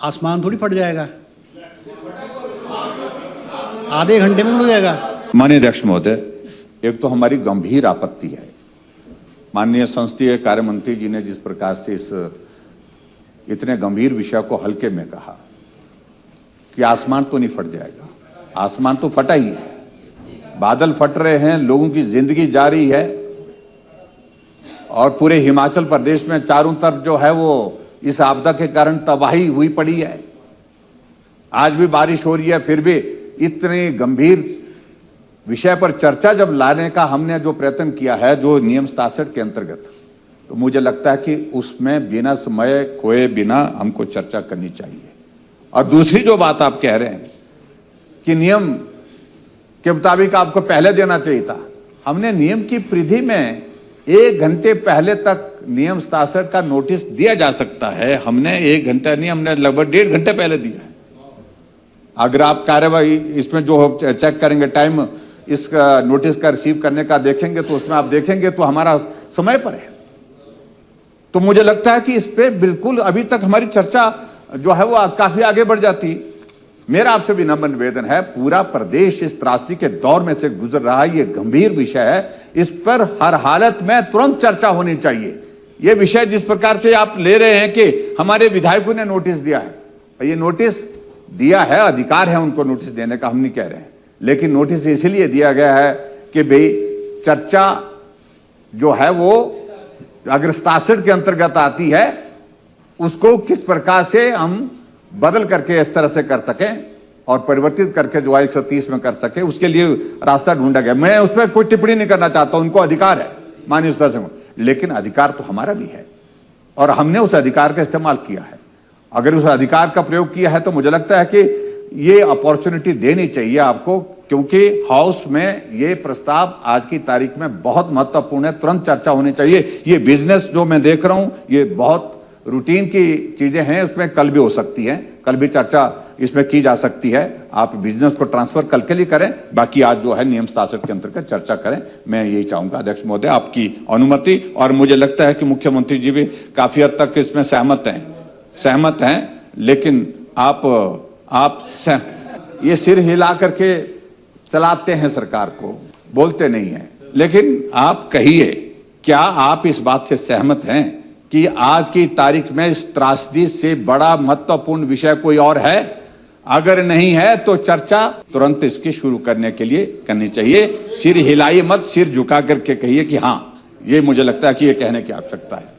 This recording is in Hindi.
आसमान थोड़ी फट जाएगा, आधे घंटे में उड़ जाएगा। माननीय अध्यक्ष महोदय, एक तो हमारी गंभीर आपत्ति है, माननीय संसदीय कार्य मंत्री जी ने जिस प्रकार से इस इतने गंभीर विषय को हल्के में कहा कि आसमान तो नहीं फट जाएगा। आसमान तो फटा ही है, बादल फट रहे हैं, लोगों की जिंदगी जा रही है और पूरे हिमाचल प्रदेश में चारों तरफ जो है वो इस आपदा के कारण तबाही हुई पड़ी है। आज भी बारिश हो रही है, फिर भी इतने गंभीर विषय पर चर्चा जब लाने का हमने जो प्रयत्न किया है, जो नियम 67 के अंतर्गत, तो मुझे लगता है कि उसमें बिना समय खोए बिना हमको चर्चा करनी चाहिए। और दूसरी जो बात आप कह रहे हैं कि नियम के मुताबिक आपको पहले देना चाहिए था, हमने नियम की परिधि में 1 घंटे पहले तक नियम 67 का नोटिस दिया जा सकता है। हमने 1 घंटा नहीं, हमने लगभग 1.5 घंटे पहले दिया है। अगर आप कार्यवाही इसमें जो चेक करेंगे, टाइम इस नोटिस का रिसीव करने का देखेंगे, तो उसमें आप देखेंगे तो हमारा समय पर है। तो मुझे लगता है कि इस पे बिल्कुल अभी तक हमारी चर्चा जो है वो काफी आगे बढ़ जाती। मेरा आपसे भी नम्र निवेदन है, पूरा प्रदेश इस त्रासदी के दौर में से गुजर रहा है, ये गंभीर विषय है, इस पर हर हालत में तुरंत चर्चा होनी चाहिए। ये विषय जिस प्रकार से आप ले रहे हैं कि हमारे विधायकों ने नोटिस दिया है, ये नोटिस दिया है, अधिकार है उनको नोटिस देने का, हम नहीं कह रहे हैं, लेकिन नोटिस इसलिए दिया गया है कि भाई चर्चा जो है वो अगर 67 के अंतर्गत आती है, उसको किस प्रकार से हम बदल करके इस तरह से कर सकें और परिवर्तित करके जो 130 में कर सके, उसके लिए रास्ता ढूंढा गया। मैं उस पर कोई टिप्पणी नहीं करना चाहता, उनको अधिकार है माननीय सदस्य, लेकिन अधिकार तो हमारा भी है और हमने उस अधिकार का इस्तेमाल किया है। अगर उस अधिकार का प्रयोग किया है तो मुझे लगता है कि ये अपॉर्चुनिटी देनी चाहिए आपको, क्योंकि हाउस में ये प्रस्ताव आज की तारीख में बहुत महत्वपूर्ण है, तुरंत चर्चा होनी चाहिए। ये बिजनेस जो मैं देख रहा हूं, ये बहुत रूटीन की चीजें हैं, उसमें कल भी हो सकती हैं, कल भी चर्चा इसमें की जा सकती है। आप बिजनेस को ट्रांसफर कल के लिए करें, बाकी आज जो है नियम 67 के अंतर्गत चर्चा करें। मैं यही चाहूंगा अध्यक्ष महोदय, आपकी अनुमति, और मुझे लगता है कि मुख्यमंत्री जी भी काफी हद तक इसमें सहमत हैं, लेकिन आप ये सिर हिला करके चलाते हैं सरकार को, बोलते नहीं हैं, लेकिन आप कहिए, क्या आप इस बात से सहमत हैं कि आज की तारीख में इस त्रासदी से बड़ा महत्वपूर्ण विषय कोई और है? अगर नहीं है तो चर्चा तुरंत इसकी शुरू करने के लिए करनी चाहिए। सिर हिलाइए मत, सिर झुका करके कहिए कि हाँ, ये मुझे लगता है कि ये कहने की आवश्यकता है।